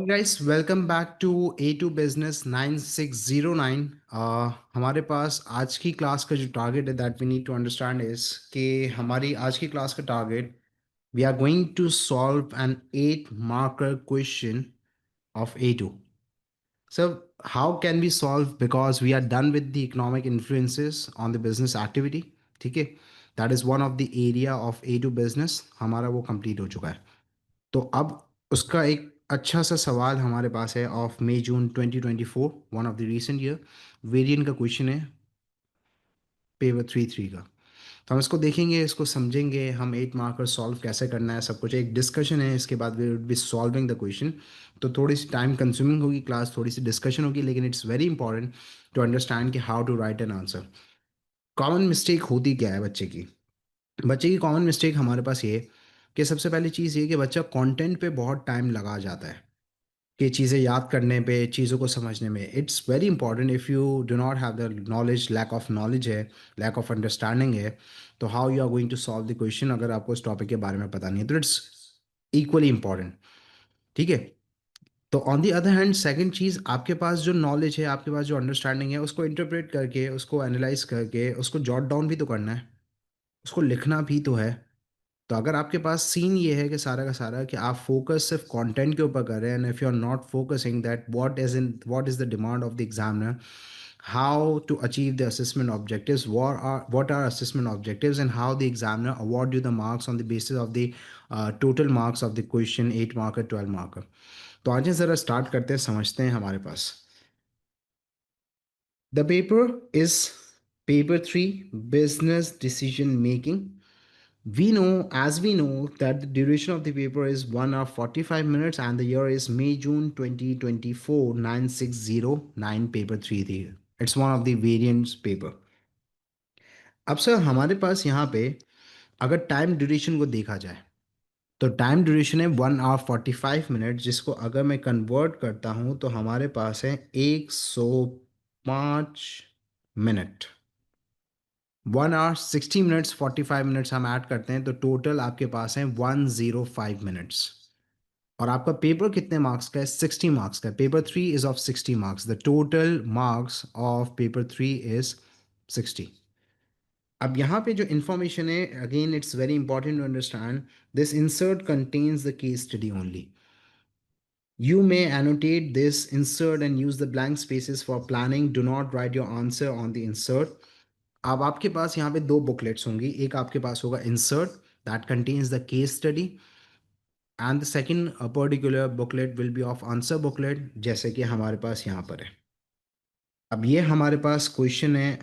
Guys welcome back to A2 business 9609। हमारे पास आज की क्लास का जो टारगेट है that we need to understand is कि हमारी आज की क्लास का target we are going to solve an 8 marker question of A2. So how can we solve? Because we are done with the economic influences on the business activity. ठीक है, that is one of the area of A2 business, हमारा वो complete हो चुका है। तो अब उसका एक अच्छा सा सवाल हमारे पास है of May June 2024, one of the recent year. Variant का क्वेश्चन है पेपर 3 का। तो हम इसको देखेंगे, इसको समझेंगे, हम 8 मार्कर सॉल्व कैसे करना है, सब कुछ एक डिस्कशन है। इसके बाद we will be solving the question. तो थोड़ी सी टाइम कंज्यूमिंग होगी क्लास, थोड़ी सी डिस्कशन होगी, लेकिन it's very important to understand कि how to write an answer. Common mistake होती क्या है बच्चे की कॉमन मिस्टेक हमारे पास ये है कि सबसे पहली चीज़ ये कि बच्चा कंटेंट पे बहुत टाइम लगा जाता है कि चीज़ें याद करने पे, चीज़ों को समझने में। It's very important if you do not have the knowledge, lack of knowledge है, लैक ऑफ अंडरस्टैंडिंग है, तो how you are going to solve the question अगर आपको इस टॉपिक के बारे में पता नहीं है, तो इट्स इक्वली इंपॉर्टेंट। ठीक है। तो on the other hand second चीज़, आपके पास जो नॉलेज है, आपके पास जो अंडरस्टैंडिंग है, उसको इंटरप्रेट करके, उसको एनालाइज करके, उसको जॉट डाउन भी तो करना है, उसको लिखना भी तो है। तो अगर आपके पास सीन ये है कि सारा का सारा कि आप फोकस सिर्फ कंटेंट के ऊपर कर रहे हैं, and if you are not focusing that what is the demand of the examiner, how to achieve the assessment objectives, what are assessment objectives, and how the examiner award you the marks on the basis of the total marks of the question, 8 marker 12 marker। तो आज ज़रा start करते हैं, समझते हैं हमारे पास। The paper is paper 3, business decision making। We know that the duration of the paper is 1 hour 45 minutes and the year is May June 2024, 9609 paper 3 थी। It's one of the variants paper। अब sir हमारे पास यहाँ पे अगर time duration को देखा जाए तो टाइम ड्यूरेशन है 1 hour 45 मिनट, जिसको अगर मैं कन्वर्ट करता हूँ तो हमारे पास है 105 मिनट। 1 hour 60 मिनट्स 45 मिनट्स हम ऐड करते हैं तो टोटल आपके पास है 105 मिनट्स। और आपका पेपर कितने मार्क्स का है? 60 मार्क्स का है। Paper 3 is of 60 marks. The total marks of paper 3 is 60। अब यहाँ पे जो इन्फॉर्मेशन है, again it's very important to understand, this insert contains the case study only. You may annotate this insert and use the blank spaces for planning. Do not write your answer on the insert. अब आपके पास यहाँ पे दो booklets होंगी। एक आपके पास होगा insert that contains the case study, and the second particular booklet will be of answer booklet, जैसे कि हमारे पास यहाँ पर है। अब ये हमारे पास क्वेश्चन है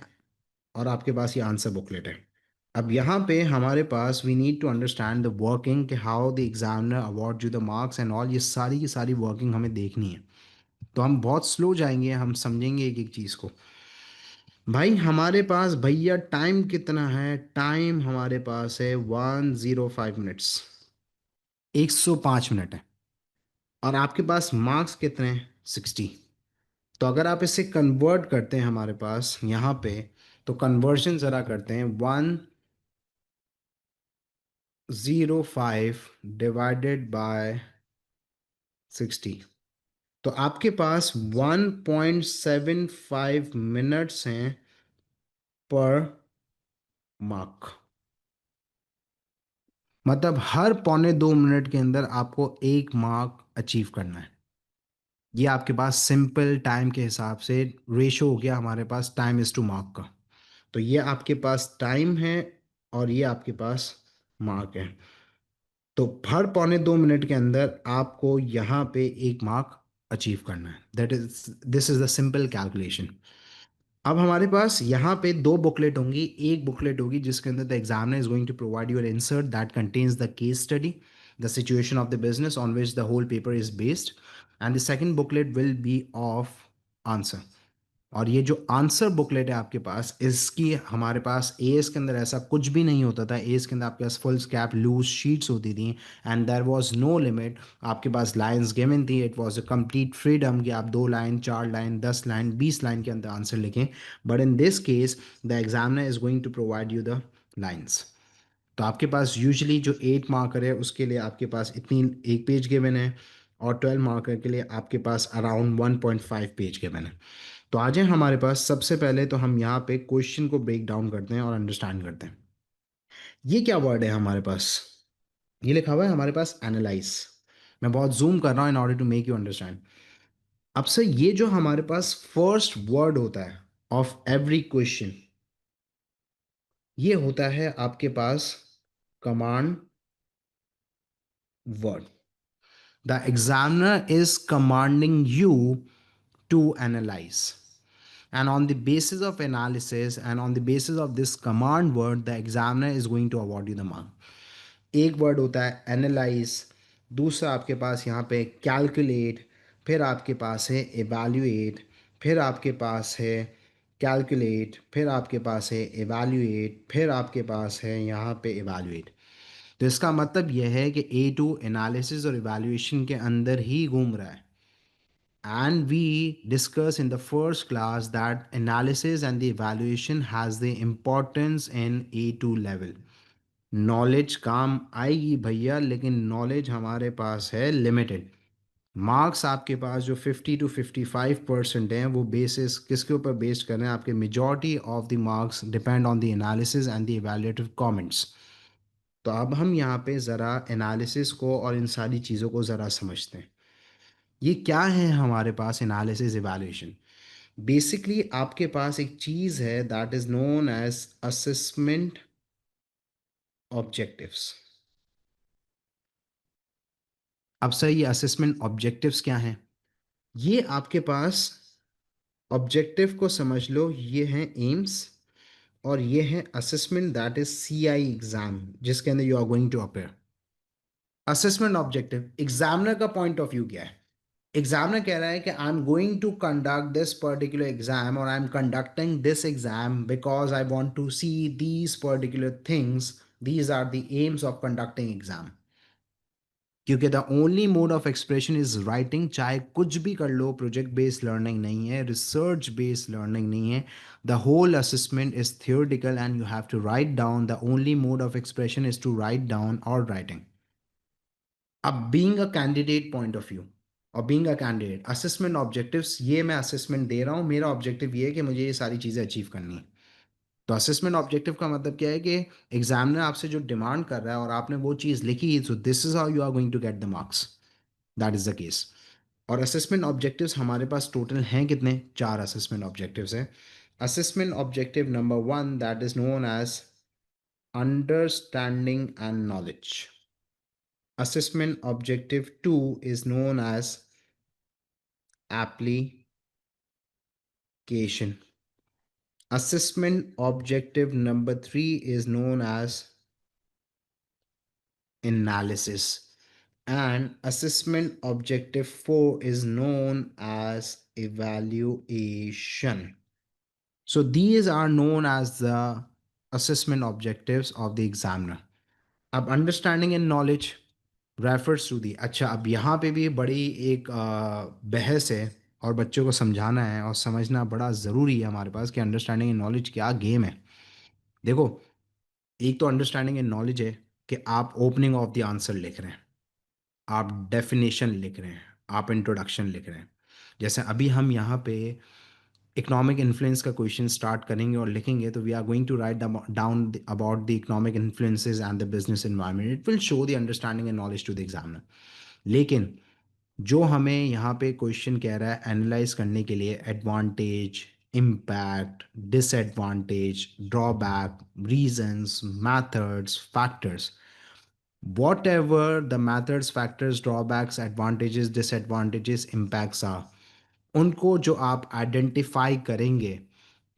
और आपके पास ये आंसर बुकलेट है। अब यहाँ पे हमारे पास we need to understand the working कि how the examiner award you the marks and all. ये सारी की सारी वर्किंग हमें देखनी है। तो हम बहुत स्लो जाएंगे, हम समझेंगे एक एक चीज़ को। भाई हमारे पास भैया टाइम कितना है? टाइम हमारे पास है 105 मिनट्स, 105 मिनट है। और आपके पास मार्क्स कितने हैं? 60। तो अगर आप इसे कन्वर्ट करते हैं हमारे पास यहाँ पे, तो कन्वर्जन ज़रा करते हैं। 105 डिवाइडेड बाय 60, तो आपके पास 1.75 मिनट्स हैं पर मार्क। मतलब हर 1.25 मिनट के अंदर आपको एक मार्क अचीव करना है। ये आपके पास सिंपल टाइम के हिसाब से रेशो हो गया हमारे पास, टाइम इज टू मार्क का। तो ये आपके पास टाइम है और ये आपके पास मार्क है। तो हर 1.25 मिनट के अंदर आपको यहाँ पे एक मार्क अचीव करना है। That is this is the simple calculation. अब हमारे पास यहाँ पे दो बुकलेट होंगी। एक बुकलेट होगी जिसके अंदर the examiner is going to provide you an insert that contains the case study, the situation of the business on which the whole paper is based, and the second booklet will be of answer. और ये जो answer booklet है आपके पास, इसकी हमारे पास as के अंदर ऐसा कुछ भी नहीं होता था। एएस के अंदर आपके पास फुल स्कैप लूज शीट्स होती थी and there was no limit. आपके पास लाइंस गिवन थी, it was a complete freedom कि आप 2 लाइन 4 लाइन 10 लाइन 20 लाइन के अंदर आंसर लिखें। But in this case the examiner is going to provide you the lines. तो आपके पास यूजुअली जो 8 मार्कर है उसके लिए आपके पास इतनी एक पेज गिवन है, और 12 मार्कर के लिए आपके पास अराउंड 1.5 पेज के बने। तो आ जाए हमारे पास। सबसे पहले तो हम यहाँ पे क्वेश्चन को ब्रेक डाउन करते हैं और अंडरस्टैंड करते हैं। ये क्या वर्ड है हमारे पास? ये लिखा हुआ है हमारे पास एनालाइज। मैं बहुत जूम कर रहा हूँ in order to make you understand. अब से ये जो हमारे पास फर्स्ट वर्ड होता है ऑफ एवरी क्वेश्चन, ये होता है आपके पास command word. The examiner is commanding you to analyze, and on the basis of analysis and on the basis of this command word the examiner is going to award you the mark। एक word होता है analyse, दूसरा आपके पास यहाँ पे calculate, फिर आपके पास है एवैल्यूएट, फिर आपके पास है कैलकुलेट, फिर आपके पास है एवैल्यूएट, फिर आपके पास है यहाँ पे एवैल्यूएट। तो इसका मतलब यह है कि ए टू एनालिसिस और एवैल्यूएशन के अंदर ही घूम रहा है। And we discussed in the first class that analysis and the evaluation has the importance in A2 level। Knowledge काम आएगी भैया, लेकिन नॉलेज हमारे पास है लिमिटेड। मार्क्स आपके पास जो 50 to 55% हैं वो बेसिस किसके ऊपर बेस्ड कर रहे हैं? आपके majority of the marks depend on the analysis and the evaluative comments. तो अब हम यहाँ पे ज़रा एनालिसिस को और इन सारी चीज़ों को ज़रा समझते हैं। ये क्या है हमारे पास एनालिसिस इवैल्यूएशन? बेसिकली आपके पास एक चीज़ है that is known as assessment objectives. अब सर ये असेसमेंट ऑब्जेक्टिव्स क्या हैं? ये आपके पास ऑब्जेक्टिव को समझ लो, ये हैं एम्स, और ये है assessment that is CI exam जिसके अंदर you are going to appear. Assessment objective examiner का पॉइंट ऑफ व्यू क्या है? एग्जामिनर कह रहा है कि I am going to conduct this particular exam और I am conducting this exam because I want to see these particular things, these are the aims of conducting exam. क्योंकि the only mode of expression is writing. चाहे कुछ भी कर लो, project based learning नहीं है, research based learning नहीं है। The whole assessment is theoretical and you have to write down. The only mode of expression is to write down और writing. अब being a candidate point of view और being a candidate, assessment objectives, ये मैं assessment दे रहा हूँ, मेरा objective ये है कि मुझे ये सारी चीज़ें अचीव करनी है। तो असेसमेंट ऑब्जेक्टिव का मतलब क्या है कि एग्जामिनर आपसे जो डिमांड कर रहा है और आपने वो चीज़ लिखी, so this is how you are going to get the marks. That is the case. और असेसमेंट ऑब्जेक्टिव्स हमारे पास टोटल हैं कितने? 4 असेसमेंट ऑब्जेक्टिव्स हैं। Assessment objective number 1 that is known as understanding and knowledge. Assessment objective 2 is known as application. Assessment objective number 3 is known as analysis. And assessment objective 4 is known as evaluation. So these are known as the assessment objectives of the examiner. अब understanding and knowledge refers to the. अच्छा, अब यहाँ पे भी बड़ी एक बहस है और बच्चों को समझाना है और समझना बड़ा ज़रूरी है हमारे पास कि अंडरस्टैंडिंग एंड नॉलेज क्या गेम है। देखो, एक तो अंडरस्टैंडिंग एंड नॉलेज है कि आप ओपनिंग ऑफ द आंसर लिख रहे हैं, आप डेफिनेशन लिख रहे हैं, आप इंट्रोडक्शन लिख रहे हैं। जैसे अभी हम यहाँ पे इकोनॉमिक इन्फ्लुएंस का क्वेश्चन स्टार्ट करेंगे और लिखेंगे, तो we are going to write down about the economic influences and the business environment. It will show the understanding and knowledge to the examiner. लेकिन जो हमें यहाँ पे क्वेश्चन कह रहा है एनालाइज करने के लिए, advantage, impact, disadvantage, drawback, reasons, methods, factors, whatever the methods, factors, drawbacks, advantages, disadvantages, impacts are, उनको जो आप आइडेंटिफाई करेंगे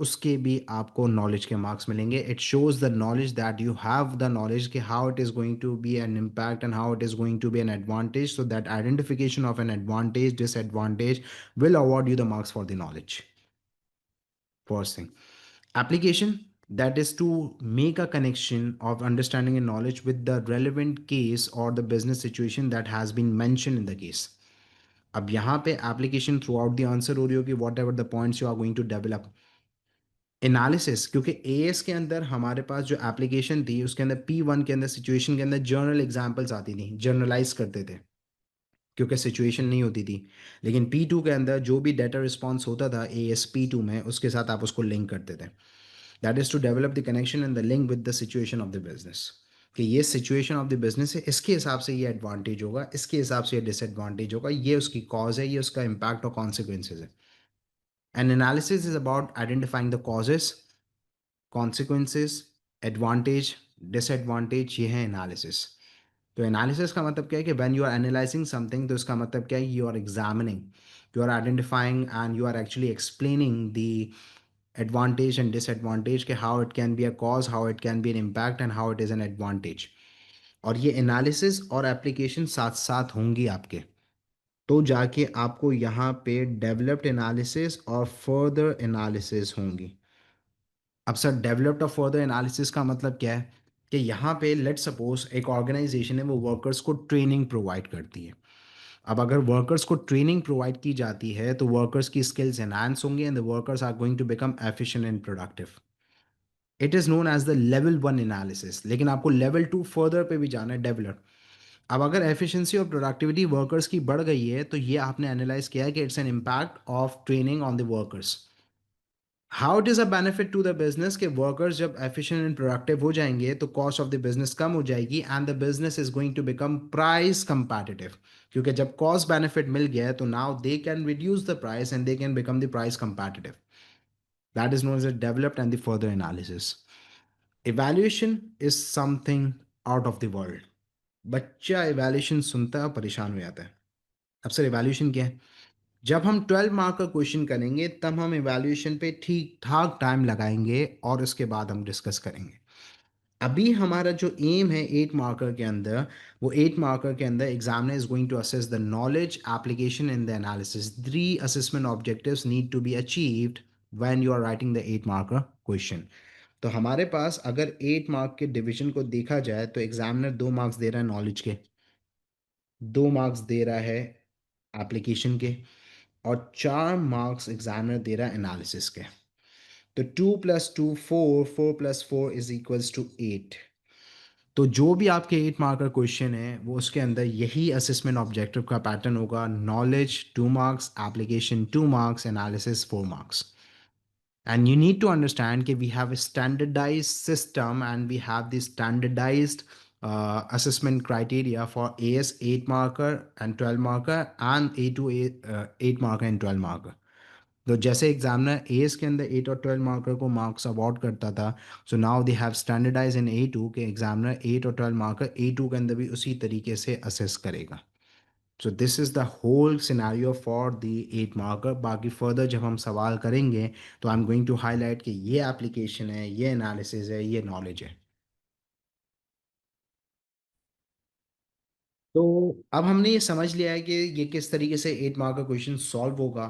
उसके भी आपको नॉलेज के मार्क्स मिलेंगे। It shows the knowledge that you have the knowledge कि how it is going to be an impact and how it is going to be an advantage, so that identification of an advantage, disadvantage will award you the marks for the knowledge। First thing. Application, that is to make a connection of understanding and knowledge with the relevant case or the business situation that has been mentioned in the case। अब यहाँ पे application throughout the answer हो रही होगी, whatever the points you are going to develop. Analysis, क्योंकि AS के अंदर हमारे पास जो एप्लीकेशन थी उसके अंदर P1 के अंदर सिचुएशन के अंदर जर्नल एग्जाम्पल्स आती थी, जर्नलाइज करते थे। क्योंकि सिचुएशन नहीं होती थी। लेकिन P2 के अंदर जो भी डाटा रिस्पॉन्स होता था ASP2 में, उसके साथ आप उसको लिंक करते थे। That is to develop the connection and the link with the situation of the business, कि ये सिचुएशन ऑफ द बिजनेस है, इसके हिसाब से ये एडवांटेज होगा, इसके हिसाब से ये डिसएडवांटेज होगा, ये उसकी कॉज है, ये उसका इम्पैक्ट और कॉन्सिक्वेंसेज है। N analysis is about identifying the causes, consequences, advantage, disadvantage, ये है एनालिसिस। तो एनालिसिस का मतलब क्या है कि when you are analysing something, तो इसका मतलब क्या है, you are examining, you are identifying and you are actually explaining the advantage and disadvantage, कि how it can be a cause, how it can be an impact and how it is an advantage। और ये analysis और application साथ साथ होंगी आपके, तो जाके आपको यहाँ पे डेवलप्ड एनालिसिस और फर्दर एनालिसिस होंगी। अब सर, डेवलप्ड और फर्दर एनालिसिस का मतलब क्या है, कि यहाँ पे लेट सपोज एक ऑर्गेनाइजेशन है, वो वर्कर्स को ट्रेनिंग प्रोवाइड करती है। अब अगर वर्कर्स को ट्रेनिंग प्रोवाइड की जाती है तो वर्कर्स की स्किल्स एनहांस होंगी and the workers are going to become efficient and productive. It is known as the level 1 analysis. लेकिन आपको लेवल 2 फर्दर पे भी जाना है, डेवलप। अब अगर एफिशिएंसी और प्रोडक्टिविटी वर्कर्स की बढ़ गई है, तो ये आपने एनालाइज किया है कि it's an impact of training on the workers. How it is a benefit to the business, के वर्कर्स जब एफिशिएंट एंड प्रोडक्टिव हो जाएंगे तो कॉस्ट ऑफ द बिजनेस कम हो जाएगी and the business is going to become price competitive. क्योंकि जब कॉस्ट बेनिफिट मिल गया है तो now they can reduce the price and they can become the price competitive. That is known as the developed and the further analysis. Evaluation is something out of the world. बच्चा evaluation सुनता है और परेशान हो जाता है। अब sir, evaluation क्या है? जब हम 12 मार्क का क्वेश्चन करेंगे तब हम इवैल्यूएशन पे ठीक ठाक टाइम लगाएंगे और उसके बाद हम डिस्कस करेंगे। अभी हमारा जो एम है 8 मार्कर के अंदर, वो 8 मार्कर के अंदर examiner is going to assess the knowledge, application and the analysis. 3 assessment objectives need to be achieved when you are writing the 8 marker question. तो हमारे पास अगर 8 मार्क के डिवीजन को देखा जाए तो एग्जामिनर 2 मार्क्स दे रहा है नॉलेज के, 2 मार्क्स दे रहा है एप्लीकेशन के, और 4 मार्क्स एग्जामिनर दे रहा है एनालिसिस के। तो 2 + 2 4, 4 + 4 इज इक्वल्स टू 8। तो जो भी आपके 8 मार्क का क्वेश्चन है वो उसके अंदर यही असेसमेंट ऑब्जेक्टिव का पैटर्न होगा। Knowledge 2 marks, application 2 marks, analysis 4 marks. And you need to understand that we have a standardized system and we have the standardized assessment criteria for AS 8 marker and 12 marker and A2 8 marker and 12 marker। तो जैसे examiner as के अंदर 8 और 12 marker को marks award करता था, so now they have standardise in A2 के examiner 8 और 12 मार्कर A2 के अंदर भी उसी तरीके से असेस करेगा। So this is the whole scenario for the 8 marker. बाकी फर्दर जब हम सवाल करेंगे तो I am going to highlight कि ये एप्लीकेशन है, ये एनालिसिस है, ये नॉलेज है। तो अब हमने ये समझ लिया है कि ये किस तरीके से 8 मार्क का क्वेश्चन सॉल्व होगा,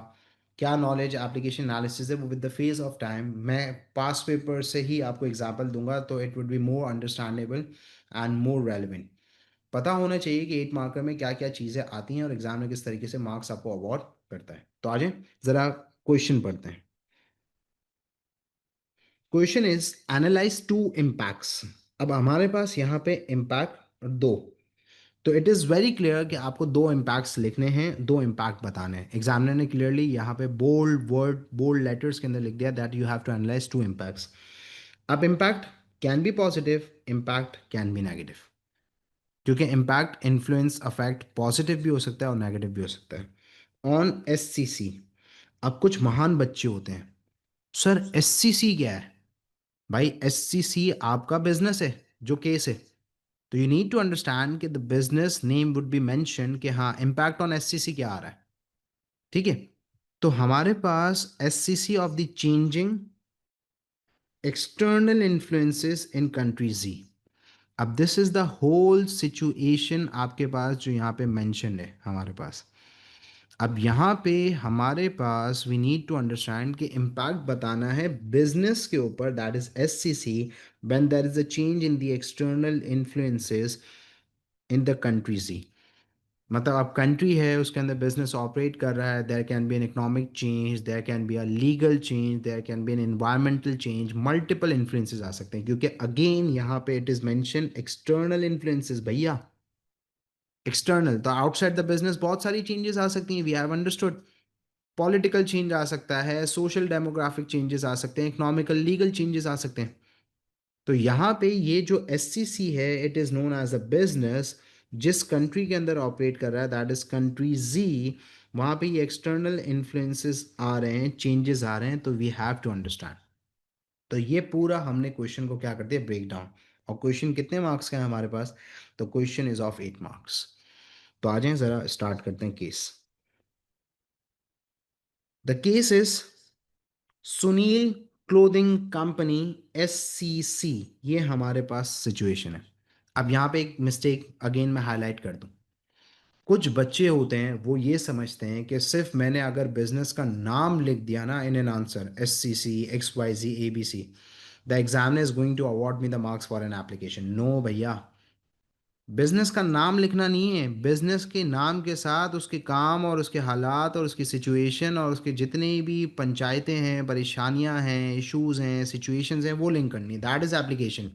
क्या नॉलेज, एप्लीकेशन, एनालिसिस है। वो with the phase of time मैं पास पेपर से ही आपको एग्जांपल दूंगा, तो it would be more understandable and more relevant. पता होना चाहिए कि 8 मार्कर में क्या क्या चीज़ें आती हैं और एग्जाम में किस तरीके से मार्क्स आपको अवार्ड करता है। तो आ जाए ज़रा क्वेश्चन पढ़ते हैं। Question is analyse two impacts. अब हमारे पास यहाँ पे इम्पैक्ट दो। तो इट इज़ वेरी क्लियर कि आपको दो इम्पैक्ट्स लिखने हैं, दो इम्पैक्ट बताने हैं। एग्जामिनर ने क्लियरली यहाँ पे बोल्ड वर्ड, बोल्ड लेटर्स के अंदर लिख दिया that you have to analyse two impacts. अब impact can be positive, impact can be negative, क्योंकि इम्पैक्ट इन्फ्लुएंस अफेक्ट पॉजिटिव भी हो सकता है और नेगेटिव भी हो सकता है। ऑन SCC, अब कुछ महान बच्चे होते हैं, सर SCC क्या है? भाई SCC आपका बिजनेस है जो केस है। तो यू नीड टू अंडरस्टैंड कि the business name would be mention कि हाँ इम्पैक्ट ऑन SCC क्या आ रहा है। ठीक है। तो हमारे पास SCC of the changing external influences in country जी। अब this is the whole situation आपके पास जो यहाँ पे मेंशन है हमारे पास। अब यहाँ पे हमारे पास वी नीड टू अंडरस्टैंड कि इम्पैक्ट बताना है बिजनेस के ऊपर, that is SCC, when there is a change in the external influences in the country जी। मतलब अब कंट्री है उसके अंदर बिजनेस ऑपरेट कर रहा है, there can be an economic change, there can be a legal change, there can be an environmental change, multiple influences आ सकते हैं। क्योंकि अगेन यहाँ पे it is mention external influences भैया। एक्सटर्नल तो आउटसाइड द बिजनेस बहुत सारी चेंजेस आ सकती हैं, we have understood. Political change आ सकता है, सोशल डेमोग्राफिक चेंजेस आ सकते हैं, इकोनॉमिकल लीगल चेंजेस आ सकते हैं। तो यहाँ पे ये जो एससीसी है, it is known as a business, जिस कंट्री के अंदर ऑपरेट कर रहा है दैट इज कंट्री जी, वहाँ पे ये एक्सटर्नल इन्फ्लुएंसेस आ रहे हैं, चेंजेस आ रहे हैं, तो वी हैव टू अंडरस्टैंड। तो ये पूरा हमने क्वेश्चन को क्या कर दिया, ब्रेक डाउन। और क्वेश्चन कितने मार्क्स का है हमारे पास, तो क्वेश्चन इज ऑफ 8 मार्क्स। तो आ जाएं ज़रा स्टार्ट करते हैं case. The case is Sunil clothing company, SCC, ये हमारे पास सिचुएशन है। अब यहाँ पे एक मिस्टेक अगेन मैं हाईलाइट कर दूं। कुछ बच्चे होते हैं वो ये समझते हैं कि सिर्फ मैंने अगर बिजनेस का नाम लिख दिया ना in an answer, SCC XYZ ABC, the examiner is going to award me the marks for an application. No भैया, बिजनेस का नाम लिखना नहीं है, बिजनेस के नाम के साथ उसके काम और उसके हालात और उसकी सिचुएशन और उसके जितने भी पंचायतें हैं, परेशानियां हैं, इश्यूज हैं, सिचुएशंस हैं, वो लिंक करनी, दैट इज एप्लीकेशन।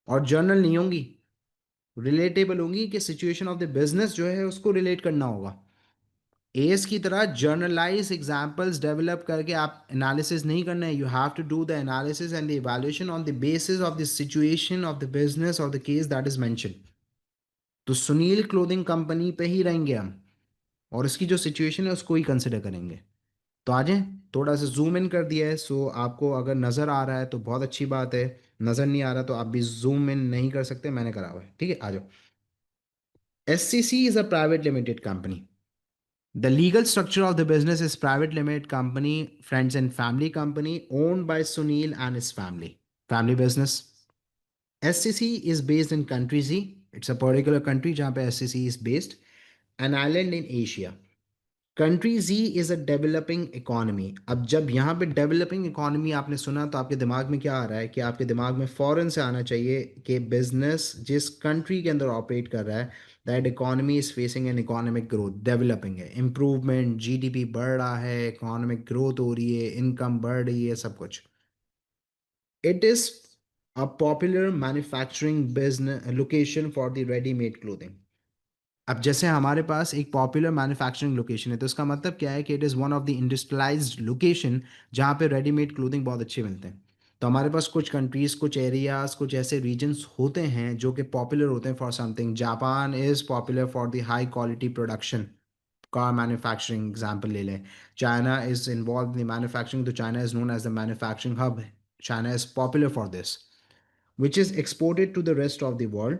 और जर्नल नहीं होंगी, रिलेटेबल होंगी कि सिचुएशन ऑफ द बिजनेस जो है उसको रिलेट करना होगा। एस की तरह जर्नलाइज एग्जाम्पल्स डेवलप करके आप एनालिसिस नहीं करना है, you have to do the analysis and the evaluation on the basis of the situation of the business of the case that is mention. तो सुनील क्लोथिंग कंपनी पे ही रहेंगे हम, और इसकी जो सिचुएशन है उसको ही कंसिडर करेंगे। तो आ जाएं, थोड़ा सा जूम इन कर दिया है, सो आपको अगर नज़र आ रहा है तो बहुत अच्छी बात है, नज़र नहीं आ रहा तो आप भी जूम इन नहीं कर सकते, मैंने करा हुआ है, ठीक है। आ जाओ। SCC is a private limited company. The legal structure of the business is private limited company, friends and family company, owned by Sunil and his family. Family business. SCC is based in country Z. It's a particular country जहाँ पे SCC is based. An island in Asia. Country G is a developing economy. अब जब यहाँ पे developing economy आपने सुना तो आपके दिमाग में क्या आ रहा है, कि आपके दिमाग में फ़ौरन से आना चाहिए कि बिजनेस जिस कंट्री के अंदर ऑपरेट कर रहा है, that economy is facing an economic growth, developing है, इम्प्रूवमेंट, जीडीपी बढ़ रहा है, इकोनॉमिक ग्रोथ हो रही है, इनकम बढ़ रही है, सब कुछ। It is a popular manufacturing business location for the readymade clothing. अब जैसे हमारे पास एक पॉपुलर मैन्युफैक्चरिंग लोकेशन है, तो इसका मतलब क्या है कि it is one of the industrialised location जहाँ पे रेडीमेड क्लोथिंग बहुत अच्छे मिलते हैं। तो हमारे पास कुछ कंट्रीज़, कुछ एरियाज़, कुछ ऐसे रीजन्स होते हैं जो कि पॉपुलर होते हैं for something. Japan is popular for the high quality production, car manufacturing example ले लें। China is involve in manufacturing, तो China is known as the manufacturing hub. China is popular for this, which is exported to the rest of the world.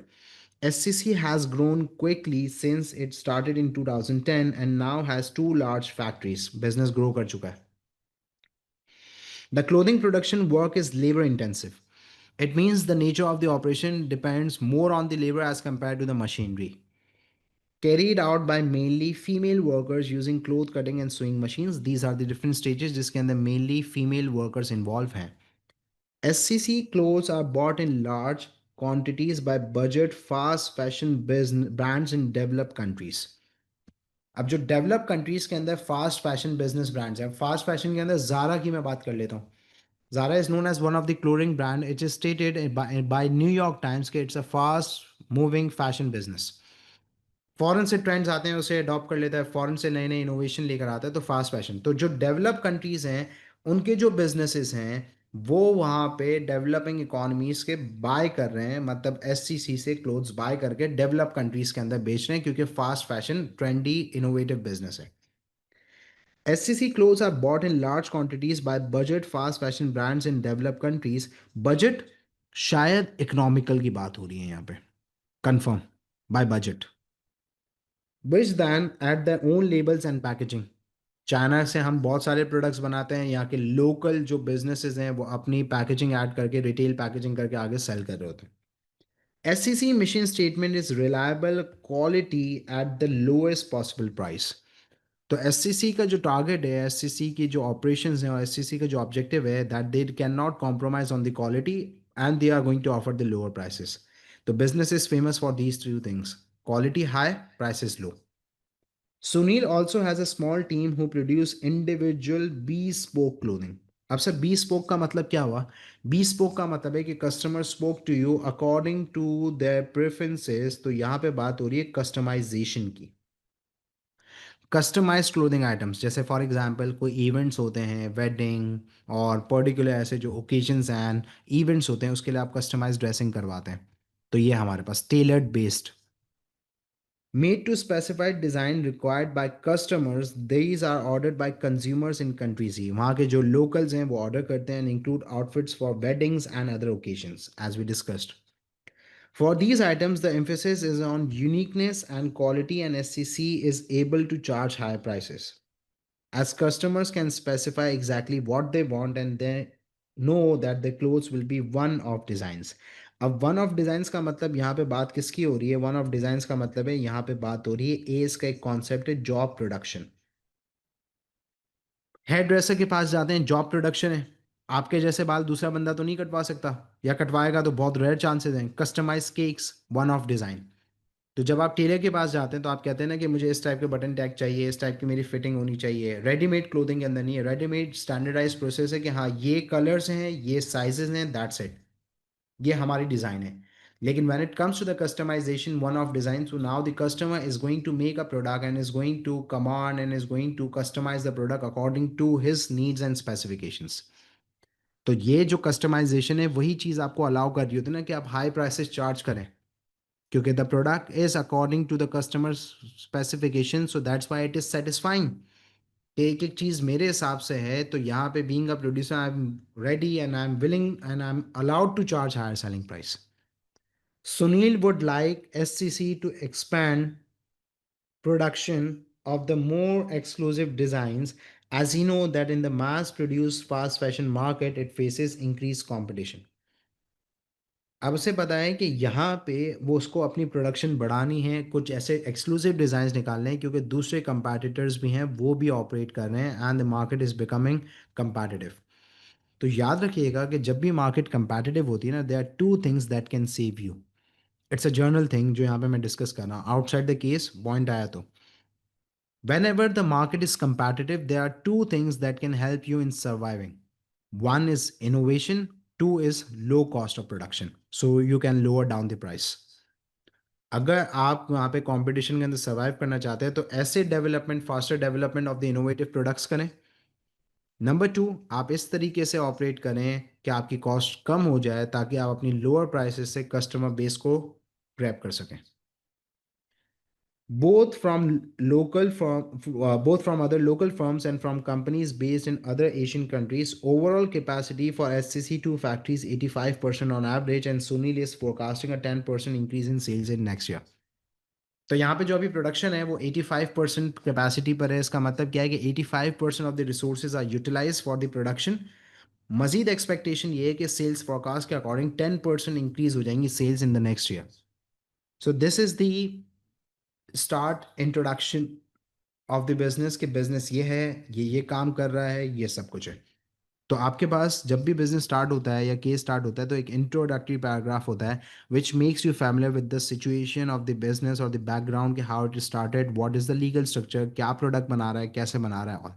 SCC has grown quickly since it started in 2010 and now has two large factories. Business grow कर चुका है. The clothing production work is labor intensive. It means the nature of the operation depends more on the labor as compared to the machinery. Carried out by mainly female workers using cloth cutting and sewing machines. These are the different stages जिसके अंदर mainly female workers involved हैं. SCC clothes are bought in large quantities by budget fast fashion business brands in developed countries. अब जो develop countries के अंदर fast fashion business brands हैं, fast fashion के अंदर जारा की मैं बात कर लेता हूँ। Zara is known as one of the clothing brand, it is stated by New York Times के it's a fast moving fashion business. Foreign से ट्रेंड्स आते हैं उसे अडॉप्ट कर लेता है, फॉरेन से नए नए इनोवेशन लेकर आता है, तो फास्ट फैशन। तो जो डेवलप कंट्रीज हैं उनके जो बिजनेसेस हैं वो वहाँ पे डेवलपिंग इकोनॉमीज के बाय कर रहे हैं, मतलब एससीसी से क्लोथ्स बाय करके डेवलप कंट्रीज के अंदर बेच रहे हैं, क्योंकि fast fashion trendy innovative business है। SCC clothes are bought in large quantities by budget fast fashion brands in developed countries. Budget शायद इकोनॉमिकल की बात हो रही है यहाँ पे, confirm, by budget, which then add their own labels and packaging. China से हम बहुत सारे प्रोडक्ट्स बनाते हैं, यहाँ के लोकल जो बिजनेसेस हैं वो अपनी पैकेजिंग ऐड करके, रिटेल पैकेजिंग करके आगे सेल कर रहे होते हैं। SCC mission statement is reliable quality at the lowest possible price. तो SCC का जो टारगेट है, SCC की जो ऑपरेशंस हैं और SCC का जो ऑब्जेक्टिव है, that they can not compromise on the quality and they are going to offer the lower prices. तो business is famous for these three things, quality high, prices low. Sunil also has a small team who produce individual bespoke clothing. अब sir B spoke का मतलब क्या हुआ? B spoke का मतलब है कि customer spoke to you according to their preferences. तो यहाँ पे बात हो रही है कस्टमाइजेशन की। कस्टमाइज्ड क्लोथिंग आइटम्स, जैसे फॉर एग्जांपल कोई इवेंट्स होते हैं, वेडिंग और पर्टिकुलर ऐसे जो ओकेजन्स एंड इवेंट्स होते हैं, उसके लिए आप कस्टमाइज्ड ड्रेसिंग करवाते हैं। तो ये हमारे पास tailored based. Made to specified design required by customers, these are ordered by consumers in countries ही वहाँ के जो locals हैं वो order करते हैं and include outfits for weddings and other occasions as we discussed. For these items, the emphasis is on uniqueness and quality, and SCC is able to charge higher prices, as customers can specify exactly what they want and they know that the clothes will be one of designs. अब one of designs का मतलब यहाँ पे बात किसकी हो रही है? वन ऑफ डिजाइंस का मतलब है यहाँ पे बात हो रही है एस का एक कॉन्सेप्ट है, जॉब प्रोडक्शन। हेयर ड्रेसर के पास जाते हैं, जॉब प्रोडक्शन है। आपके जैसे बाल दूसरा बंदा तो नहीं कटवा सकता, या कटवाएगा तो बहुत रेयर चांसेस हैं। Customise cakes, one off design. तो जब आप टेलर के पास जाते हैं तो आप कहते हैं ना कि मुझे इस टाइप के बटन टैग चाहिए, इस टाइप की मेरी फिटिंग होनी चाहिए। रेडीमेड क्लोथिंग के अंदर नहीं है, रेडीमेड स्टैंडर्डाइज प्रोसेस है कि हाँ ये कलर्स हैं, ये साइजेस हैं, दैट्स इट, ये हमारी डिज़ाइन है। लेकिन when it comes to the customization one of design, so now the customer is going to make a product and is going to command and is going to customize the product according to his needs and specifications. तो ये जो customization है वही चीज़ आपको allow कर रही होती है ना कि आप हाई प्राइसेस चार्ज करें, क्योंकि the product is according to the customer specification, so that's why it is satisfying. एक एक चीज़ मेरे हिसाब से है, तो यहाँ पे being a producer I am ready and I am willing and I am allowed to charge higher selling price. Sunil would like SCC to expand production of the more exclusive designs, as he know that in the mass produced fast fashion market it faces increased competition. अब उसे पता है कि यहाँ पे वो उसको अपनी प्रोडक्शन बढ़ानी है, कुछ ऐसे एक्सक्लूसिव डिज़ाइंस निकालने हैं, क्योंकि दूसरे कंपैटिटर्स भी हैं, वो भी ऑपरेट कर रहे हैं and the market is becoming competitive. तो याद रखिएगा कि जब भी मार्केट कंपैटिटिव होती है ना, there are two things that can save you. It's a general thing जो यहाँ पे मैं डिस्कस कर रहा हूँ, आउटसाइड द केस पॉइंट आया तो। Whenever the market is competitive, there are two things that can help you in surviving. One is innovation, two is low cost of production. So you can lower down the price. अगर आप वहाँ पे competition के अंदर survive करना चाहते हैं तो ऐसे development, faster development of the innovative products करें। नंबर टू, आप इस तरीके से ऑपरेट करें कि आपकी कॉस्ट कम हो जाए, ताकि आप अपनी लोअर प्राइसेस से कस्टमर बेस को ग्रैब कर सकें। Both from other local firms and from companies based in other Asian countries. Overall capacity for SCC2 factories 85% on average, and Sunil is forecasting a 10% increase in sales in next year. तो यहाँ पे जो अभी production है वो 85% capacity पर है। इसका मतलब क्या है कि 85% of the resources are utilise for the production. मजीद एक्सपेक्टेशन ये है कि सेल्स फोरकास्ट के अकॉर्डिंग 10% इंक्रीज हो जाएंगी sales in the next year. So this is the start introduction of the business, के बिजनेस ये है, ये काम कर रहा है, ये सब कुछ है। तो आपके पास जब भी बिजनेस स्टार्ट होता है या केस स्टार्ट होता है तो एक इंट्रोडक्टरी पैराग्राफ होता है which makes you familiar with the situation of the business और द बैकग्राउंड, के how it started, what is the legal structure, क्या प्रोडक्ट बना रहा है, कैसे बना रहा है। और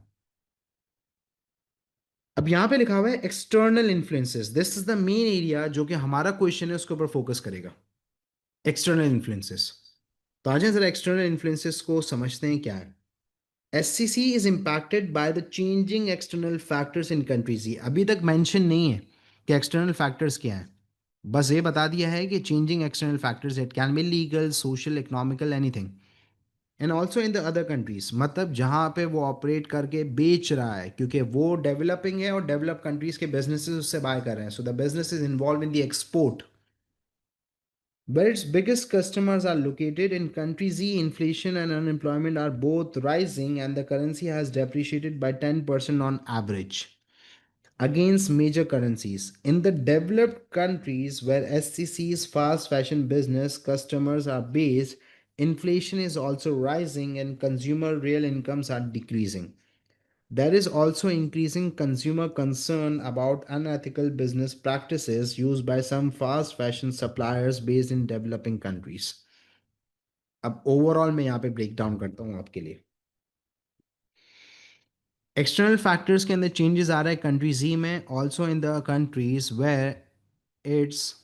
अब यहाँ पे लिखा हुआ है external influences, this is the main area जो कि हमारा क्वेश्चन है उसके ऊपर फोकस करेगा। एक्सटर्नल इन्फ्लुएंसेस, तो आज जरा एक्सटर्नल इन्फ्लुएंसेस को समझते हैं क्या है। SCC is impacted by the changing external factors in countries। ही अभी तक मेंशन नहीं है कि एक्सटर्नल फैक्टर्स क्या हैं, बस ये बता दिया है कि changing external factors, it can be legal, social, economical, anything. And also in the other countries, मतलब जहाँ पे वो ऑपरेट करके बेच रहा है, क्योंकि वो डेवलपिंग है और डेवलप कंट्रीज के बिजनेसेस उससे बाय कर रहे हैं, so the business is involve in the export. Where its biggest customers are located in countries E, inflation and unemployment are both rising, and the currency has depreciated by 10% on average against major currencies. In the developed countries where SCC's fast fashion business customers are based, inflation is also rising and consumer real incomes are decreasing. There is also increasing consumer concern about unethical business practices used by some fast fashion suppliers based in developing countries. अब overall मैं यहाँ पे break down करता हूँ आपके लिए। External factors के अंदर चेंजेस आ रहा है कंट्री जी में, also in the countries where its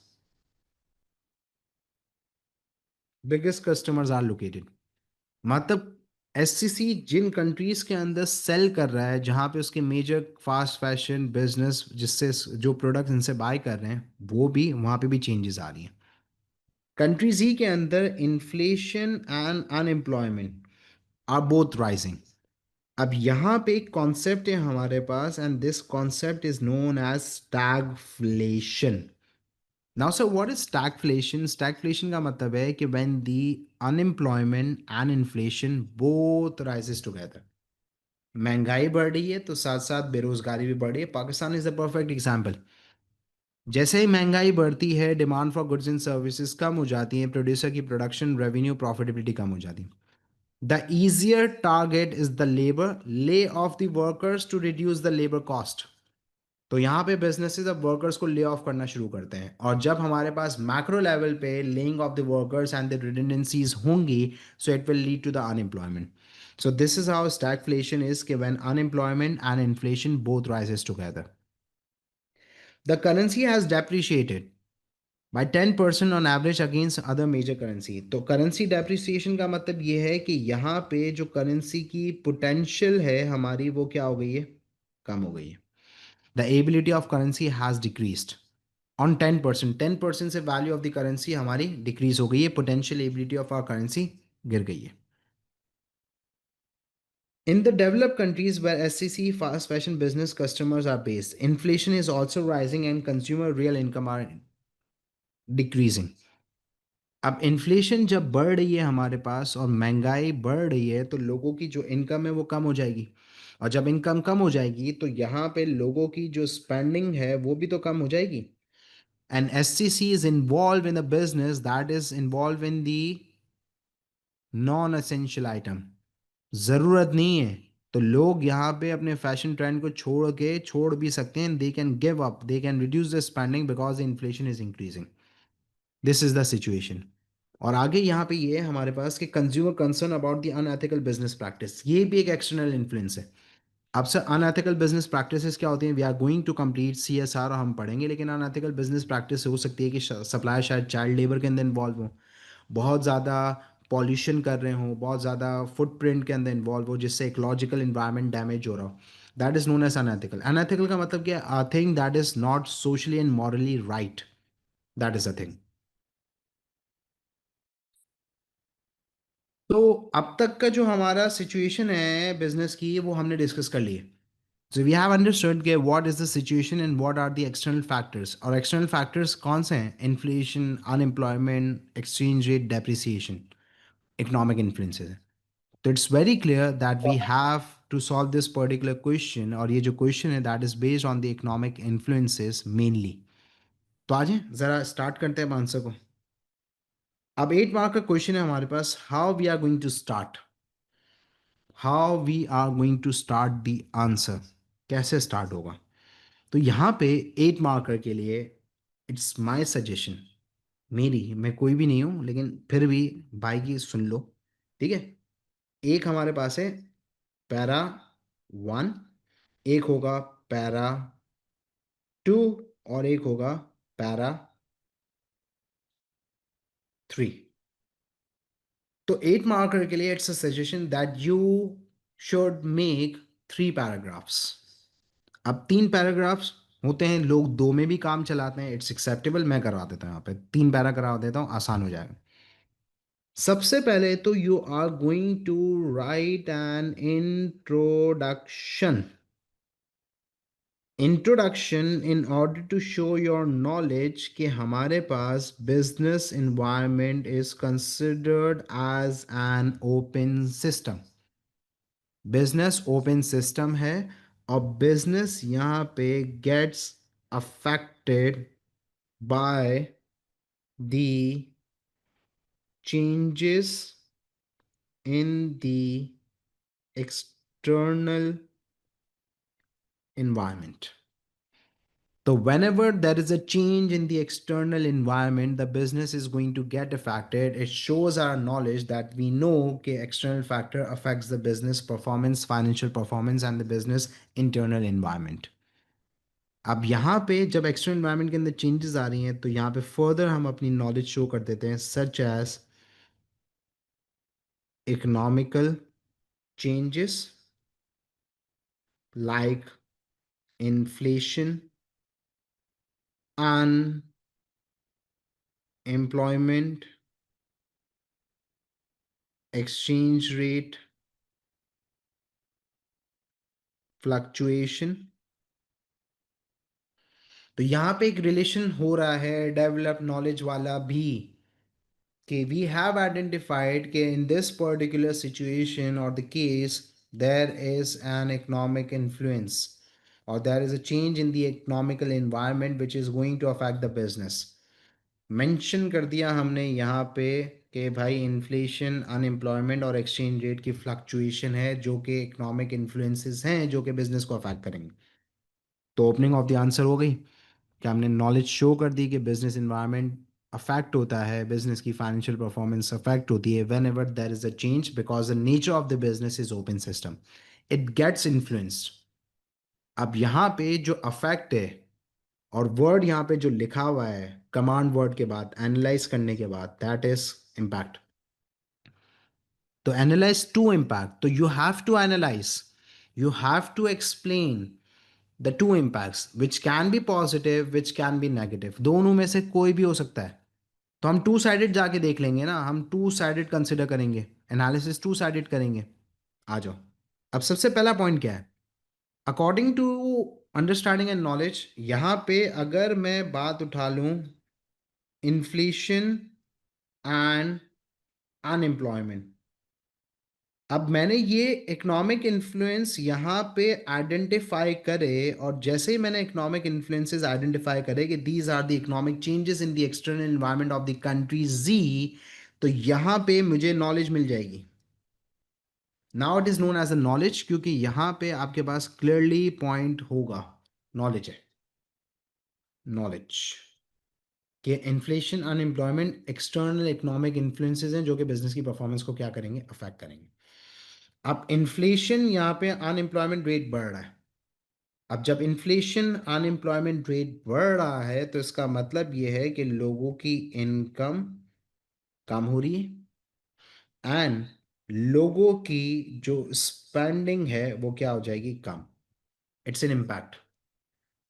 biggest customers are located. मतलब एससीसी जिन कंट्रीज के अंदर सेल कर रहा है, जहाँ पे उसके मेजर फास्ट फैशन बिजनेस जिससे जो प्रोडक्ट्स इनसे बाय कर रहे हैं, वो भी वहाँ पे भी चेंजेस आ रही हैं। कंट्रीज ही के अंदर inflation and unemployment are both rising. अब यहाँ पे एक कॉन्सेप्ट है हमारे पास, and this concept is known as stagflation. Now sir, what is stagflation? Stagflation का मतलब है कि when the unemployment and inflation both rises together, महंगाई बढ़ रही है तो साथ साथ बेरोजगारी भी बढ़ रही है। Pakistan is the perfect example. जैसे ही महंगाई बढ़ती है, demand for goods and services कम हो जाती है, प्रोड्यूसर की प्रोडक्शन, रेवेन्यू, प्रॉफिटेबिलिटी कम हो जाती है। The easier target is the labor, lay off the workers to reduce the labor cost। तो यहाँ पे बिजनेसेस अब वर्कर्स को ले ऑफ करना शुरू करते हैं, और जब हमारे पास मैक्रो लेवल पे laying off the workers and the redundancies होंगी, so it will lead to the unemployment. So this is how stagflation is, कि when unemployment and inflation both rises together, the currency has depreciated by 10% on average against other major currency. तो currency depreciation का मतलब ये है कि यहाँ पे जो करेंसी की पोटेंशियल है हमारी, वो क्या हो गई है? कम हो गई है। The ability of currency has decreased on 10%। 10% से वैल्यू ऑफ द करेंसी हमारी डिक्रीज हो गई है, potential ability of our currency गिर गई है। In the developed countries where SCC fast fashion business customers are based, inflation is also rising and consumer real income are decreasing। अब inflation जब बढ़ रही है हमारे पास और महंगाई बढ़ रही है, तो लोगों की जो इनकम है वो कम हो जाएगी, और जब इनकम कम हो जाएगी तो यहाँ पे लोगों की जो स्पेंडिंग है वो भी तो कम हो जाएगी। And SCC is involve in a business that is involve in the non essential item. ज़रूरत नहीं है तो लोग यहाँ पे अपने फैशन ट्रेंड को छोड़ भी सकते हैं। They can give up, they can reduce the spending because the inflation is increasing. This is the situation. और आगे यहाँ पे ये है हमारे पास कि consumer concern about the unethical business practice, ये भी एक एक्सटर्नल इन्फ्लुएंस है। अब सर, अनएथिकल बिजनेस प्रैक्टिसेस क्या होती हैं? We are going to complete CSR, हम पढ़ेंगे, लेकिन अनएथिकल बिजनेस प्रैक्टिस हो सकती है कि सप्लायर शायद चाइल्ड लेबर के अंदर इन्वॉल्व हो, बहुत ज़्यादा पॉल्यूशन कर रहे हो, बहुत ज़्यादा फुटप्रिंट के अंदर इन्वॉल्व हो, जिससे इकोलॉजिकल इन्वायरमेंट डैमेज हो रहा हो। That is known as unethical. Unethical का मतलब क्या? A thing that is not socially and morally right, that is a thing. तो अब तक का जो हमारा सिचुएशन है बिजनेस की, वो हमने डिस्कस कर ली है। सो वी हैव अंडरस्टूड के what is the situation and what are the external factors. और एक्सटर्नल फैक्टर्स कौन से हैं? Inflation, unemployment, exchange rate depreciation, economic influences. तो it's very clear that we have to solve this particular question, और ये जो question है that is based on the economic influences mainly. तो आज ज़रा स्टार्ट करते हैं आंसर को। अब 8 मार्क का क्वेश्चन है हमारे पास, how we are going to start, how we are going to start the answer, कैसे स्टार्ट होगा? तो यहाँ पे 8 मार्कर के लिए इट्स माय सजेशन, मेरी, मैं कोई भी नहीं हूँ लेकिन फिर भी भाई की सुन लो, ठीक है? एक हमारे पास है पैरा 1, एक होगा पैरा 2, और एक होगा पैरा 3। तो 8 मार्कर के लिए it's a suggestion that you should make 3 paragraphs. अब 3 पैराग्राफ्स होते हैं, लोग 2 में भी काम चलाते हैं, इट्स एक्सेप्टेबल। मैं करवा देता हूँ, यहाँ पे 3 पैरा करा देता हूँ, आसान हो जाएगा। सबसे पहले तो you are going to write an introduction, introduction in order to show your knowledge कि हमारे पास business environment is considered as an open system. Business open system है, और बिजनेस यहाँ पे gets affected by the changes in the external environment। So whenever there is a change in the external environment, the business is going to get affected. It shows our knowledge that we know कि external factor affects the business performance, financial performance and the business internal environment. अब यहाँ पे जब external environment के अंदर changes आ रही हैं तो यहाँ पे फर्दर हम अपनी नॉलेज शो कर देते हैं such as economical changes like inflation, unemployment, exchange rate fluctuation. तो यहाँ पे एक रिलेशन हो रहा है डेवलप नॉलेज वाला भी कि वी हैव आइडेंटिफाइड कि इन दिस पर्टिकुलर सिचुएशन और the case there is an economic influence or there is a change in the economical environment which is going to affect the business. Mention कर दिया हमने यहाँ पे कि भाई inflation unemployment और एक्सचेंज रेट की फ्लक्चुएशन है जो कि इकोनॉमिक इन्फ्लुएंसेस हैं जो कि बिजनेस को अफेक्ट करेंगे. तो ओपनिंग ऑफ द आंसर हो गई कि हमने नॉलेज शो कर दी कि बिजनेस इन्वायरमेंट अफेक्ट होता है, बिजनेस की फाइनेंशियल परफॉर्मेंस अफेक्ट होती है whenever there is a change because the nature of the business is open system, it gets influenced. अब यहाँ पे जो अफेक्ट है और वर्ड यहाँ पे जो लिखा हुआ है कमांड वर्ड के बाद एनालाइज करने के बाद दैट इज इम्पैक्ट. तो एनालाइज टू इम्पैक्ट, तो you have to analyse, you have to explain the two impacts which can be positive which can be negative, दोनों में से कोई भी हो सकता है. तो हम टू साइडेड जाके देख लेंगे ना, हम टू साइडेड कंसिडर करेंगे, एनालिसिस टू साइडेड करेंगे. आ जाओ. अब सबसे पहला पॉइंट क्या है according to understanding and knowledge. यहाँ पे अगर मैं बात उठा लूँ इन्फ्लेशन एंड अनएम्प्लॉयमेंट, अब मैंने ये इकोनॉमिक इन्फ्लुएंस यहाँ पे आइडेंटिफाई करे और जैसे ही मैंने इकोनॉमिक इन्फ्लुएंसेस आइडेंटिफाई करे कि these are the economic changes in the external environment of the country G, तो यहाँ पे मुझे नॉलेज मिल जाएगी. Now it is known as a knowledge क्योंकि यहाँ पे आपके पास क्लियरली पॉइंट होगा नॉलेज है. नॉलेज कि inflation unemployment external economic influences हैं जो कि बिजनेस की परफॉर्मेंस को क्या करेंगे अफेक्ट करेंगे. अब इन्फ्लेशन यहाँ पे अनएम्प्लॉयमेंट रेट बढ़ रहा है. अब जब इन्फ्लेशन अनएम्प्लॉयमेंट रेट बढ़ रहा है तो इसका मतलब ये है कि लोगों की इनकम कम हो रही है एंड लोगों की जो स्पेंडिंग है वो क्या हो जाएगी कम. It's an impact.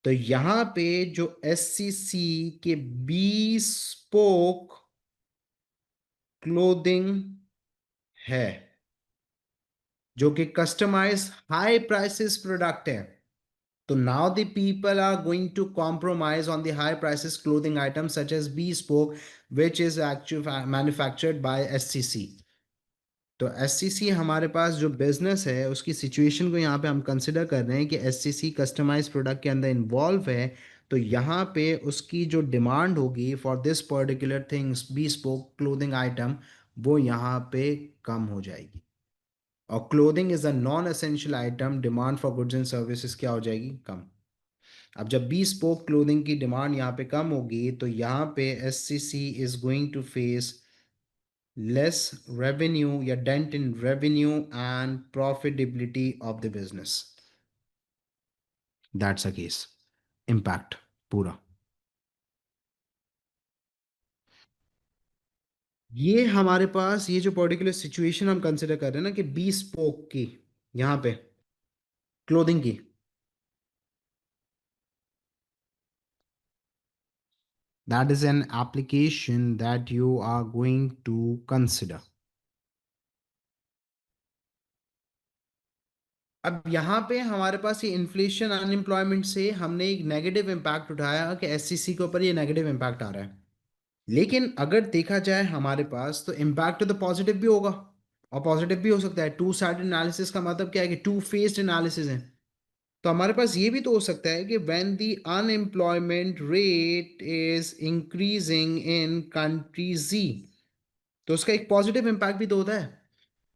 तो यहाँ पे जो एससीसी के बी स्पोक क्लोथिंग है जो कि कस्टमाइज हाई प्राइसेस प्रोडक्ट है, so now the people are going to compromise on the high prices clothing items such as bespoke, which is actually manufactured by SCC. तो SCC हमारे पास जो business है उसकी situation को यहाँ पे हम कंसिडर कर रहे हैं कि SCC कस्टमाइज प्रोडक्ट के अंदर इन्वॉल्व है. तो यहाँ पे उसकी जो डिमांड होगी for this particular things bespoke clothing item वो यहाँ पे कम हो जाएगी. और clothing is a non essential item, demand for goods and services क्या हो जाएगी कम. अब जब बी स्पोक क्लोथिंग की डिमांड यहाँ पे कम होगी तो यहाँ पे SCC is going to face less revenue या dent in revenue and profitability of the business. That's a case impact पूरा. ये हमारे पास ये जो पर्टिकुलर सिचुएशन हम कंसिडर कर रहे हैं ना कि बी स्पोक की यहाँ पे क्लोथिंग की, that is an application that you are going to consider. अब यहाँ पे हमारे पास ये इन्फ्लेशन अनएम्प्लॉयमेंट से हमने एक नेगेटिव इम्पैक्ट उठाया कि एससीसी के ऊपर ये नेगेटिव इम्पैक्ट आ रहा है. लेकिन अगर देखा जाए हमारे पास तो इम्पैक्ट तो पॉजिटिव भी होगा और पॉजिटिव भी हो सकता है. टू साइड एनालिसिस का मतलब क्या है कि टू फेस्ड एनालिसिस है. तो हमारे पास ये भी तो हो सकता है कि when the unemployment rate is increasing in country G, तो उसका एक पॉजिटिव इम्पैक्ट भी तो होता है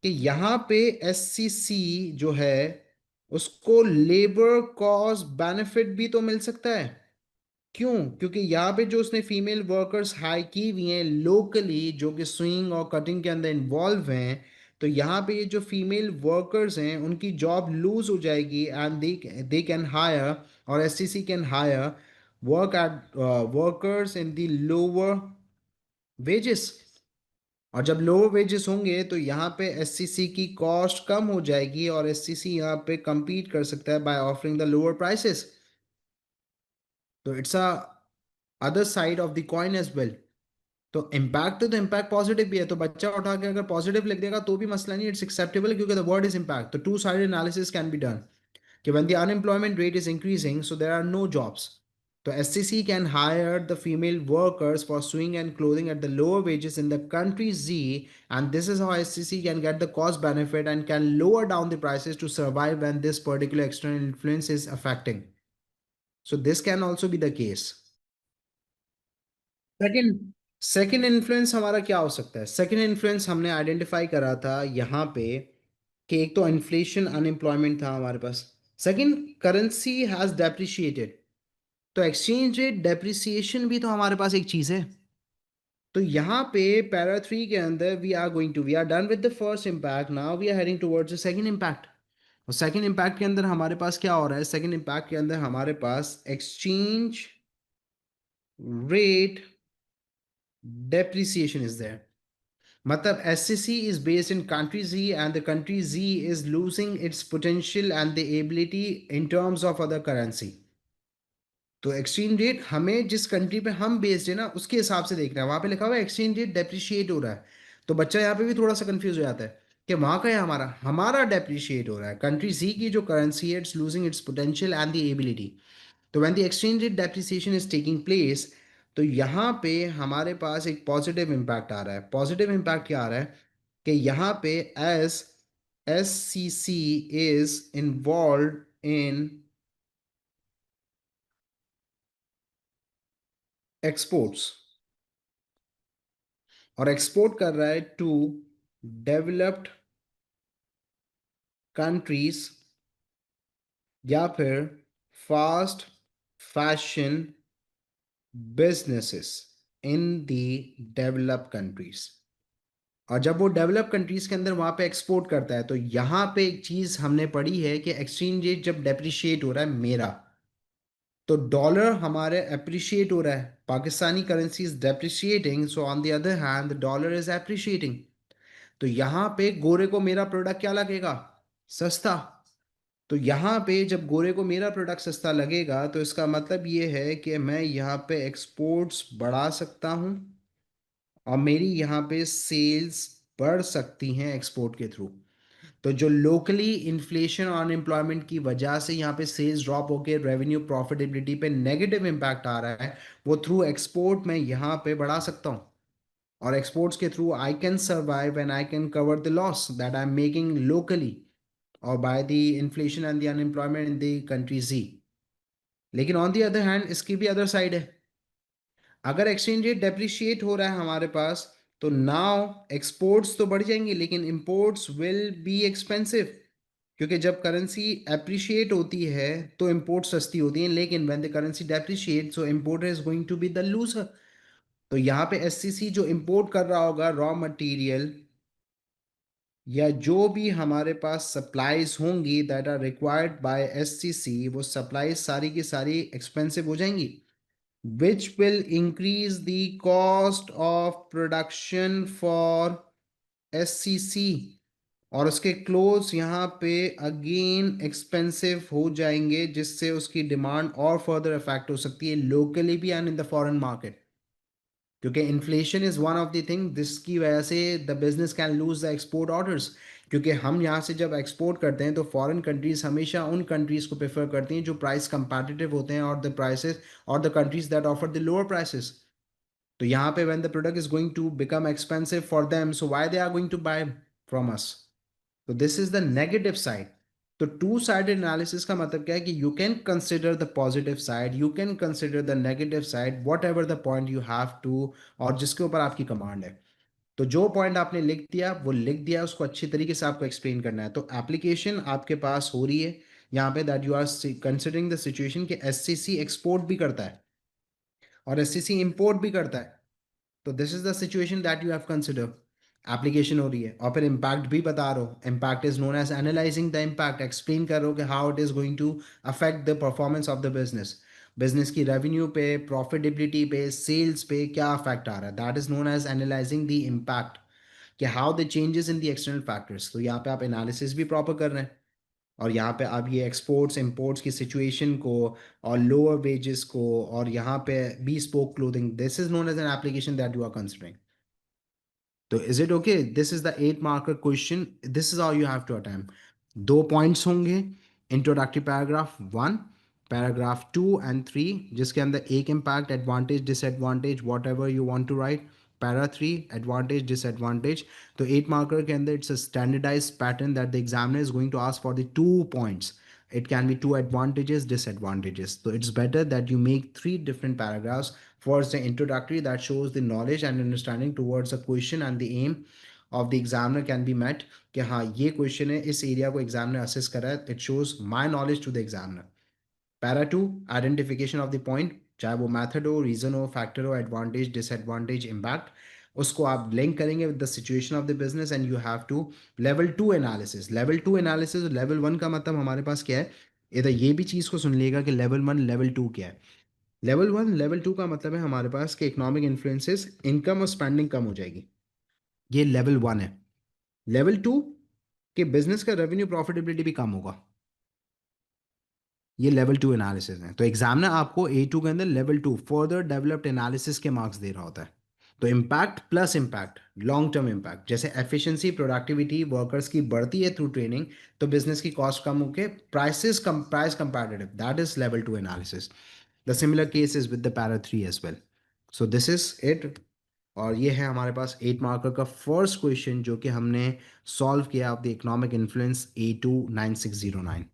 कि यहाँ पे एससीसी जो है उसको लेबर कॉस्ट बेनिफिट भी तो मिल सकता है. क्यों? क्योंकि यहाँ पे जो उसने फीमेल वर्कर्स हाई की हुई हैं लोकली, जो कि स्विंग और कटिंग के अंदर इन्वॉल्व हैं, तो यहाँ पे ये जो फीमेल वर्कर्स हैं उनकी जॉब लूज हो जाएगी, एंड दे कैन हायर, और SCC can hire work at workers in the lower wages. और जब लोअर वेजेस होंगे तो यहाँ पे एससीसी की कॉस्ट कम हो जाएगी, और एससीसी यहाँ पे compete कर सकता है by offering the lower prices. तो it's a other side of the coin as well. तो इम्पैक्ट पॉजिटिव भी है, तो बच्चा उठा के अगर पॉजिटिव लिख देगा तो भी मसला नहीं, इट्स एक्सेप्टेबल, क्योंकि द वर्ड इज इम्पैक्ट। तो two side analysis can be done कि when the unemployment rate is increasing, so there are no jobs. So SCC can hire the female workers for sewing and clothing at the lower wages in the country Z, and this is how SCC can get the cost benefit and can lower down the prices to survive when this particular external influence is affecting. So this can also be the case. Second second influence हमारा क्या हो सकता है? Second influence हमने identify करा था यहाँ पे कि एक तो इन्फ्लेशन, अनएम्प्लॉयमेंट था हमारे पास। Second, currency has depreciated. तो एक्सचेंज रेट डेप्रिसिएशन भी तो हमारे पास एक चीज है। तो यहाँ पे पैरा 3 के अंदर we are done with the first impact, now we are heading towards the second impact. और सेकंड इम्पैक्ट के अंदर हमारे पास क्या हो रहा है? सेकंड इम्पैक्ट के अंदर हमारे पास exchange rate depreciation is there. मतलब SCC is based in country Z, and the country Z is losing its potential and the ability in terms of other currency. तो एक्सचेंज रेट हमें जिस country पे हम बेस्ड है ना उसके हिसाब से देखना है। वहां पे लिखा हुआ है एक्सचेंज रेट डेप्रिशिएट हो रहा है, तो बच्चा यहाँ पे भी थोड़ा सा कंफ्यूज हो जाता है कि वहां का है हमारा हमारा डेप्रिशिएट हो रहा है। कंट्री सी की जो करेंसी है, it's losing its potential and the ability. तो when the exchange rate depreciation is taking place, तो यहाँ पे हमारे पास एक पॉजिटिव इम्पैक्ट आ रहा है। पॉजिटिव इम्पैक्ट क्या आ रहा है कि यहाँ पे S S C C is involve in exports, और एक्सपोर्ट कर रहा है टू डेवलप्ड कंट्रीज, या फिर fast fashion businesses in the developed countries. और जब वो डेवलप कंट्रीज के अंदर वहां पे एक्सपोर्ट करता है, तो यहाँ पे एक चीज हमने पढ़ी है कि एक्सचेंज रेट जब डेप्रिशिएट हो रहा है मेरा, तो डॉलर हमारे अप्रिशिएट हो रहा है, Pakistani currency is depreciating, so on the other hand the dollar is appreciating. तो यहाँ पे गोरे को मेरा प्रोडक्ट क्या लगेगा? सस्ता। तो यहाँ पे जब गोरे को मेरा प्रोडक्ट सस्ता लगेगा, तो इसका मतलब ये है कि मैं यहाँ पे एक्सपोर्ट्स बढ़ा सकता हूँ, और मेरी यहाँ पे सेल्स बढ़ सकती हैं एक्सपोर्ट के थ्रू। तो जो लोकली इन्फ्लेशन और अनएम्प्लॉयमेंट की वजह से यहाँ पे सेल्स ड्रॉप होकर रेवेन्यू प्रॉफिटेबिलिटी पे नेगेटिव इम्पैक्ट आ रहा है, वो थ्रू एक्सपोर्ट मैं यहाँ पे बढ़ा सकता हूँ। और एक्सपोर्ट्स के through I can survive and I can cover the loss that I am making locally और by the inflation and the unemployment in the country G. लेकिन ऑन दी अदर हैंड इसकी भी अदर साइड है। अगर exchange rate depreciate हो रहा है हमारे पास, तो नाउ एक्सपोर्ट्स तो बढ़ जाएंगे लेकिन इंपोर्ट्स विल बी एक्सपेंसिव, क्योंकि जब करेंसी अप्रिशिएट होती है तो इंपोर्ट सस्ती होती है, लेकिन when the currency depreciate so importer is going to be the loser. तो यहाँ पे एससीसी जो इंपोर्ट कर रहा होगा रॉ मटेरियल, या जो भी हमारे पास सप्लाईज होंगी that are required by SCC, वो सप्लाईज सारी की सारी एक्सपेंसिव हो जाएंगी, which will increase the cost of production for SCC, और उसके क्लोज यहाँ पे अगेन एक्सपेंसिव हो जाएंगे, जिससे उसकी डिमांड और फर्दर अफेक्ट हो सकती है लोकली भी and in the foreign market. क्योंकि inflation is one of the thing जिसकी वजह से the business can lose the export orders. क्योंकि हम यहाँ से जब एक्सपोर्ट करते हैं तो फॉरेन कंट्रीज हमेशा उन कंट्रीज को प्रेफर करती हैं जो प्राइस कंपैटिटिव होते हैं, और द प्राइसेस और the countries that offer the lower prices. तो यहाँ पे when the product is going to become expensive for them, so why they are going to buy from us. तो this is the negative side. तो two sided analysis का मतलब क्या है कि you can consider the positive side, you can consider the negative side, whatever the point you have to, और जिसके ऊपर आपकी कमांड है। तो जो पॉइंट आपने लिख दिया वो लिख दिया, उसको अच्छी तरीके से आपको एक्सप्लेन करना है। तो एप्लीकेशन आपके पास हो रही है यहाँ पे that you are considering the situation कि एससीसी एक्सपोर्ट भी करता है, और एससीसी इंपोर्ट भी करता है। तो this is the situation that you have consider. Application हो रही है और फिर इम्पैक्ट भी बता रहा हूँ। Impact is known as analysing the impact, explain कर रहा हूँ कि how it is going to affect the performance of the business. Business की रेवेन्यू पे, प्रॉफिटेबिलिटी पे, सेल्स पे क्या इफेक्ट आ रहा है, that is known as analysing the impact, कि how the changes in the external factors. तो यहाँ पे आप एनालिसिस भी प्रॉपर कर रहे हैं और यहाँ पे आप ये एक्सपोर्ट्स इंपोर्ट्स की सिचुएशन को और लोअर वेजेस को और यहाँ पे bespoke clothing, this is known as an application that you are considering. तो is it okay? This is the 8 marker question, this is how you have to attempt. दो points होंगे, introductory paragraph 1, paragraph 2 and 3, जिसके अंदर एक impact, advantage, disadvantage, whatever you want to write. Para 3, advantage, disadvantage. तो 8 marker के अंदर it's a standardise pattern that the examiner is going to ask for the 2 points. It can be two advantages, disadvantages. So it's better that you make 3 different paragraphs. First, the introductory that shows the knowledge and understanding towards a question and the aim of the examiner can be met. कि हाँ ये question है, इस area को examiner assess करा है, it shows my knowledge to the examiner. Para 2, identification of the point, चाहे वो मैथड हो, रीजन हो, फैक्टर हो, एडवांटेज, डिसएडवांटेज, इम्पैक्ट, उसको आप लिंक करेंगे with the situation of the business and you have to. Level 2 analysis, level 2 analysis, level 1 का मतलब हमारे पास क्या है, इधर ये भी चीज़ को सुन लेगा कि लेवल 1 लेवल 2 क्या है। लेवल 1 लेवल 2 का मतलब है हमारे पास कि इकोनॉमिक इन्फ्लुएंसेस, इनकम और स्पेंडिंग कम हो जाएगी, ये लेवल 1 है। लेवल 2 के बिजनेस का रेवेन्यू प्रॉफिटेबिलिटी भी कम होगा, ये लेवल 2 एनालिसिस है। तो एग्जामिनर आपको A2 के अंदर लेवल 2 फर्दर डेवलप्ड एनालिसिस के मार्क्स दे रहा होता है। तो impact plus impact, long term impact, जैसे एफिशिएंसी, प्रोडक्टिविटी, वर्कर्स की बढ़ती है थ्रू ट्रेनिंग, तो बिजनेस की कॉस्ट कम होके प्राइसेस कम, price comparative, that is level 2 analysis. The similar case is with the para 3 as well. So this is it. और ये है हमारे पास 8 मार्कर का फर्स्ट क्वेश्चन जो कि हमने सॉल्व किया of the economic influence A2 9609।